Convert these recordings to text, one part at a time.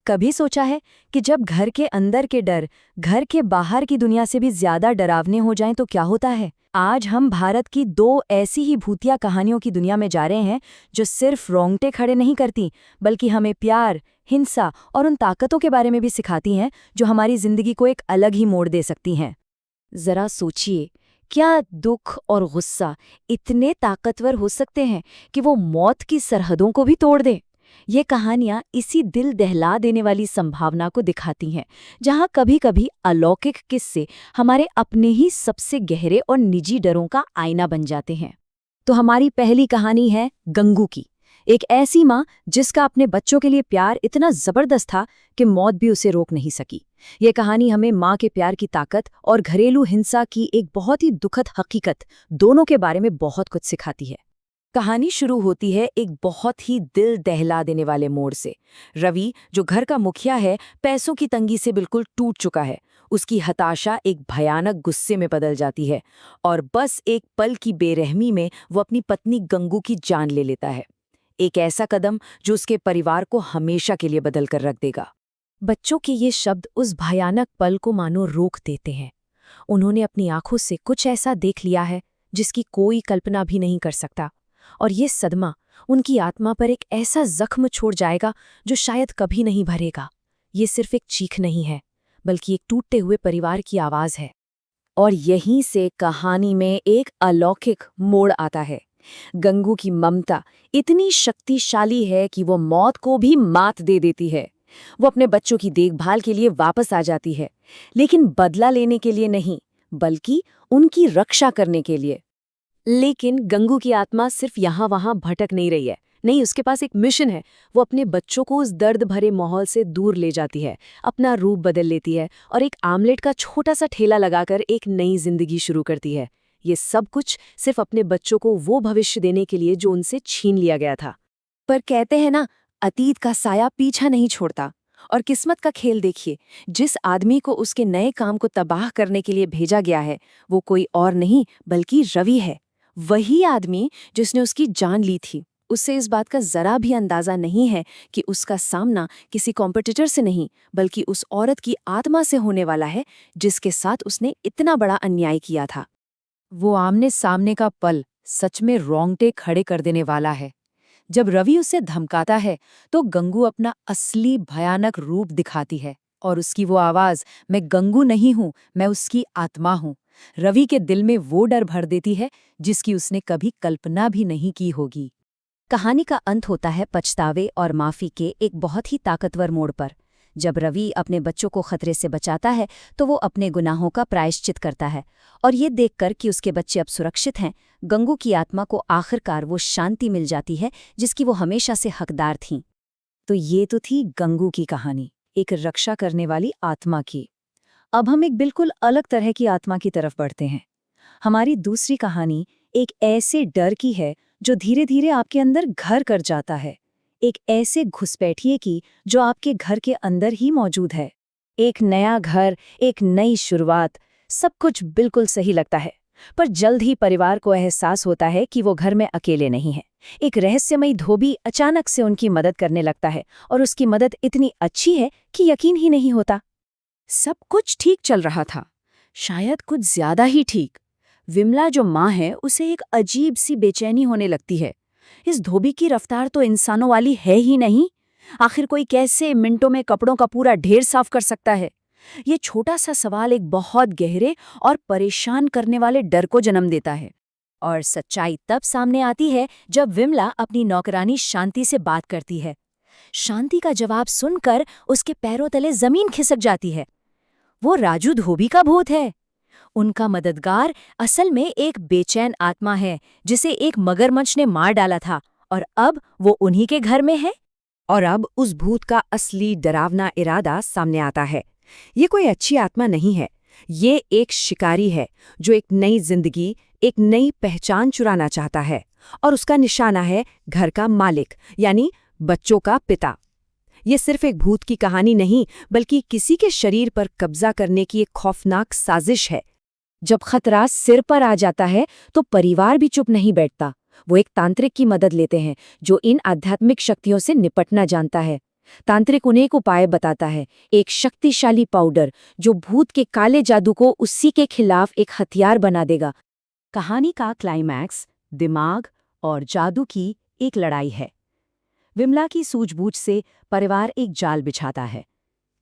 कभी सोचा है कि जब घर के अंदर के डर घर के बाहर की दुनिया से भी ज्यादा डरावने हो जाएं तो क्या होता है? आज हम भारत की दो ऐसी ही भूतिया कहानियों की दुनिया में जा रहे हैं जो सिर्फ रोंगटे खड़े नहीं करती, बल्कि हमें प्यार, हिंसा और उन ताकतों के बारे में भी सिखाती हैं जो हमारी जिंदगी को एक अलग ही मोड़ दे सकती हैं। जरा सोचिए, क्या दुख और गुस्सा इतने ताकतवर हो सकते हैं कि वो मौत की सरहदों को भी तोड़ दें? ये कहानियां इसी दिल दहला देने वाली संभावना को दिखाती हैं, जहां कभी-कभी अलौकिक किस्से हमारे अपने ही सबसे गहरे और निजी डरों का आईना बन जाते हैं। तो हमारी पहली कहानी है गंगू की, एक ऐसी माँ जिसका अपने बच्चों के लिए प्यार इतना जबरदस्त था कि मौत भी उसे रोक नहीं सकी। ये कहानी हमें माँ के प्यार की ताकत और घरेलू हिंसा की एक बहुत ही दुखद हकीकत दोनों के बारे में बहुत कुछ सिखाती है। कहानी शुरू होती है एक बहुत ही दिल दहला देने वाले मोड़ से। रवि, जो घर का मुखिया है, पैसों की तंगी से बिल्कुल टूट चुका है। उसकी हताशा एक भयानक गुस्से में बदल जाती है और बस एक पल की बेरहमी में वो अपनी पत्नी गंगू की जान ले लेता है। एक ऐसा कदम जो उसके परिवार को हमेशा के लिए बदल कर रख देगा। बच्चों के ये शब्द उस भयानक पल को मानो रोक देते हैं। उन्होंने अपनी आंखों से कुछ ऐसा देख लिया है जिसकी कोई कल्पना भी नहीं कर सकता, और ये सदमा उनकी आत्मा पर एक ऐसा जख्म छोड़ जाएगा जो शायद कभी नहीं भरेगा। ये सिर्फ एक चीख नहीं है, बल्कि एक टूटते हुए परिवार की आवाज है। और यहीं से कहानी में एक अलौकिक मोड़ आता है। गंगू की ममता इतनी शक्तिशाली है कि वो मौत को भी मात दे देती है। वो अपने बच्चों की देखभाल के लिए वापस आ जाती है, लेकिन बदला लेने के लिए नहीं, बल्कि उनकी रक्षा करने के लिए। लेकिन गंगू की आत्मा सिर्फ यहाँ-वहाँ भटक नहीं रही है। नहीं, उसके पास एक मिशन है। वो अपने बच्चों को उस दर्द भरे माहौल से दूर ले जाती है, अपना रूप बदल लेती है और एक आमलेट का छोटा सा ठेला लगाकर एक नई जिंदगी शुरू करती है। ये सब कुछ सिर्फ अपने बच्चों को वो भविष्य देने के लिए जो उनसे छीन लिया गया था। पर कहते हैं ना, अतीत का साया पीछा नहीं छोड़ता। और किस्मत का खेल देखिए, जिस आदमी को उसके नए काम को तबाह करने के लिए भेजा गया है, वो कोई और नहीं बल्कि रवि है। वही आदमी जिसने उसकी जान ली थी। उससे इस बात का जरा भी अंदाजा नहीं है कि उसका सामना किसी कॉम्पिटिटर से नहीं, बल्कि उस औरत की आत्मा से होने वाला है जिसके साथ उसने इतना बड़ा अन्याय किया था। वो आमने सामने का पल सच में रोंगटे खड़े कर देने वाला है। जब रवि उसे धमकाता है तो गंगू अपना असली भयानक रूप दिखाती है, और उसकी वो आवाज, मैं गंगू नहीं हूं, मैं उसकी आत्मा हूं, रवि के दिल में वो डर भर देती है जिसकी उसने कभी कल्पना भी नहीं की होगी। कहानी का अंत होता है पछतावे और माफी के एक बहुत ही ताकतवर मोड़ पर। जब रवि अपने बच्चों को खतरे से बचाता है तो वो अपने गुनाहों का प्रायश्चित करता है, और ये देखकर कि उसके बच्चे अब सुरक्षित हैं, गंगू की आत्मा को आखिरकार वो शांति मिल जाती है जिसकी वो हमेशा से हकदार थीं। तो ये तो थी गंगू की कहानी, एक रक्षा करने वाली आत्मा की। अब हम एक बिल्कुल अलग तरह की आत्मा की तरफ बढ़ते हैं। हमारी दूसरी कहानी एक ऐसे डर की है जो धीरे धीरे आपके अंदर घर कर जाता है, एक ऐसे घुसपैठिए की जो आपके घर के अंदर ही मौजूद है। एक नया घर, एक नई शुरुआत, सब कुछ बिल्कुल सही लगता है, पर जल्द ही परिवार को एहसास होता है कि वो घर में अकेले नहीं है। एक रहस्यमयी धोबी अचानक से उनकी मदद करने लगता है, और उसकी मदद इतनी अच्छी है कि यकीन ही नहीं होता। सब कुछ ठीक चल रहा था, शायद कुछ ज्यादा ही ठीक। विमला जो माँ है, उसे एक अजीब सी बेचैनी होने लगती है। इस धोबी की रफ्तार तो इंसानों वाली है ही नहीं। आखिर कोई कैसे मिनटों में कपड़ों का पूरा ढेर साफ कर सकता है? ये छोटा सा सवाल एक बहुत गहरे और परेशान करने वाले डर को जन्म देता है। और सच्चाई तब सामने आती है जब विमला अपनी नौकरानी शांति से बात करती है। शांति का जवाब सुनकर उसके पैरों तले जमीन खिसक जाती है। वो राजू धोबी का भूत है। उनका मददगार असल में एक बेचैन आत्मा है जिसे एक मगरमच्छ ने मार डाला था, और अब वो उन्हीं के घर में है। और अब उस भूत का असली डरावना इरादा सामने आता है। ये कोई अच्छी आत्मा नहीं है, ये एक शिकारी है जो एक नई जिंदगी, एक नई पहचान चुराना चाहता है, और उसका निशाना है घर का मालिक, यानी बच्चों का पिता। ये सिर्फ एक भूत की कहानी नहीं, बल्कि किसी के शरीर पर कब्जा करने की एक खौफनाक साजिश है। जब खतरा सिर पर आ जाता है तो परिवार भी चुप नहीं बैठता। वो एक तांत्रिक की मदद लेते हैं जो इन आध्यात्मिक शक्तियों से निपटना जानता है। तांत्रिक उन्हें एक उपाय बताता है, एक शक्तिशाली पाउडर जो भूत के काले जादू को उसी के खिलाफ एक हथियार बना देगा। कहानी का क्लाइमैक्स दिमाग और जादू की एक लड़ाई है। विमला की सूझबूझ से परिवार एक जाल बिछाता है।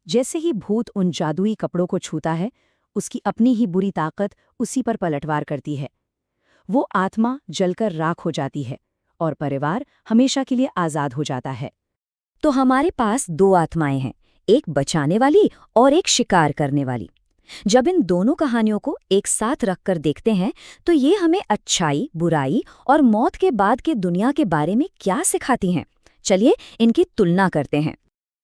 जैसे ही भूत उन जादुई कपड़ों को छूता है, उसकी अपनी ही बुरी ताकत उसी पर पलटवार करती है। वो आत्मा जलकर राख हो जाती है और परिवार हमेशा के लिए आज़ाद हो जाता है। तो हमारे पास दो आत्माएं हैं, एक बचाने वाली और एक शिकार करने वाली। जब इन दोनों कहानियों को एक साथ रखकर देखते हैं तो ये हमें अच्छाई, बुराई और मौत के बाद के दुनिया के बारे में क्या सिखाती हैं। चलिए इनकी तुलना करते हैं।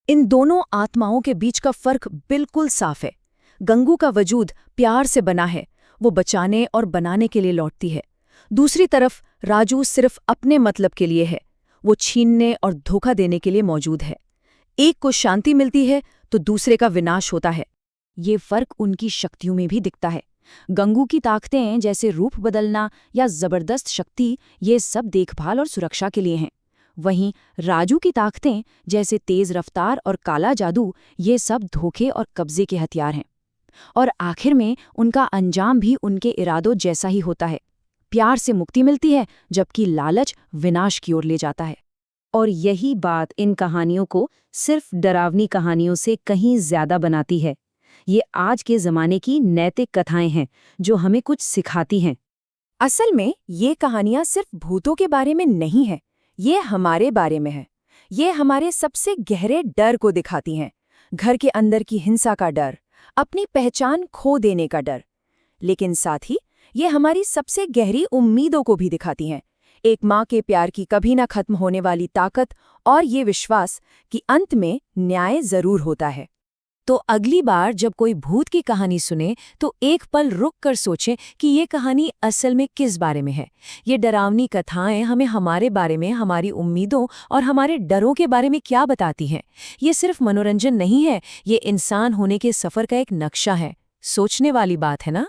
इन दोनों आत्माओं के बीच का फर्क बिल्कुल साफ है। गंगू का वजूद प्यार से बना है, वो बचाने और बनाने के लिए लौटती है। दूसरी तरफ राजू सिर्फ अपने मतलब के लिए है, वो छीनने और धोखा देने के लिए मौजूद है। एक को शांति मिलती है तो दूसरे का विनाश होता है। ये फर्क उनकी शक्तियों में भी दिखता है। गंगू की ताकतें जैसे रूप बदलना या जबरदस्त शक्ति, ये सब देखभाल और सुरक्षा के लिए हैं। वहीं राजू की ताकतें जैसे तेज रफ्तार और काला जादू, ये सब धोखे और कब्जे के हथियार हैं। और आखिर में उनका अंजाम भी उनके इरादों जैसा ही होता है। प्यार से मुक्ति मिलती है जबकि लालच विनाश की ओर ले जाता है। और यही बात इन कहानियों को सिर्फ डरावनी कहानियों से कहीं ज्यादा बनाती है। ये आज के ज़माने की नैतिक कथाएं हैं जो हमें कुछ सिखाती हैं। असल में ये कहानियां सिर्फ भूतों के बारे में नहीं है, ये हमारे बारे में है। ये हमारे सबसे गहरे डर को दिखाती हैं। घर के अंदर की हिंसा का डर, अपनी पहचान खो देने का डर। लेकिन साथ ही ये हमारी सबसे गहरी उम्मीदों को भी दिखाती हैं। एक माँ के प्यार की कभी ना खत्म होने वाली ताकत और ये विश्वास कि अंत में न्याय जरूर होता है। तो अगली बार जब कोई भूत की कहानी सुने तो एक पल रुक कर सोचें कि ये कहानी असल में किस बारे में है। ये डरावनी कथाएं हमें हमारे बारे में, हमारी उम्मीदों और हमारे डरों के बारे में क्या बताती हैं। ये सिर्फ मनोरंजन नहीं है, ये इंसान होने के सफ़र का एक नक्शा है। सोचने वाली बात है ना।